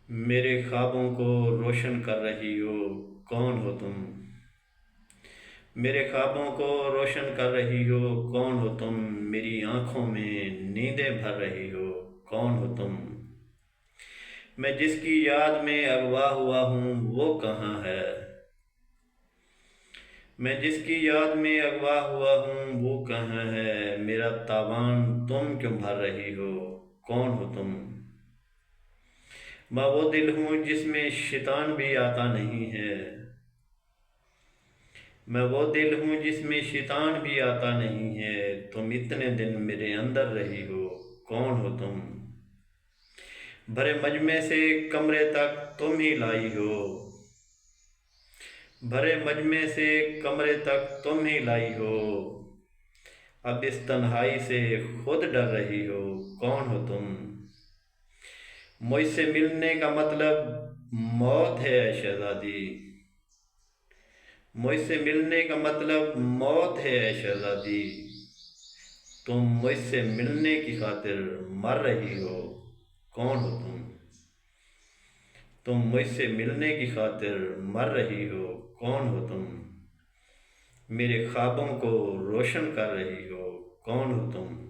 میرے خوابوں کو روشن کر رہی ہو، کون ہو تم؟ میرے خوابوں کو روشن کر رہی ہو، کون ہو تم؟ میری آنکھوں میں نیندیں بھر رہی ہو، کون ہو تم؟ میں جس کی یاد میں اغوا ہوا ہوں وہ کہاں ہے؟ میں جس کی یاد میں اغوا ہوا ہوں وہ کہاں ہے؟ میرا تاوان تم کیوں بھر رہی ہو، کون ہو تم؟ میں وہ دل ہوں جس میں شیطان بھی آتا نہیں ہے، میں وہ دل ہوں جس میں شیطان بھی آتا نہیں ہے۔ تم اتنے دن میرے اندر رہی ہو، کون ہو تم؟ بھرے مجمع سے کمرے تک تم ہی لائی ہو، بھرے مجمع سے کمرے تک تم ہی لائی ہو۔ اب اس تنہائی سے خود ڈر رہی ہو، کون ہو تم؟ مجھ سے ملنے کا مطلب موت ہے اے شہزادی، مجھ سے ملنے کا مطلب موت ہے اے شہزادی۔ تم مجھ سے ملنے کی خاطر مر رہی ہو، کون ہو تم؟ تم مجھ سے ملنے کی خاطر مر رہی ہو، کون ہو تم؟ میرے خوابوں کو روشن کر رہی ہو، کون ہو تم؟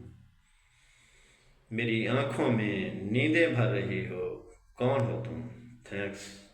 میری آنکھوں میں نیندیں بھر رہی ہو، کون ہو تم؟ تھینکس۔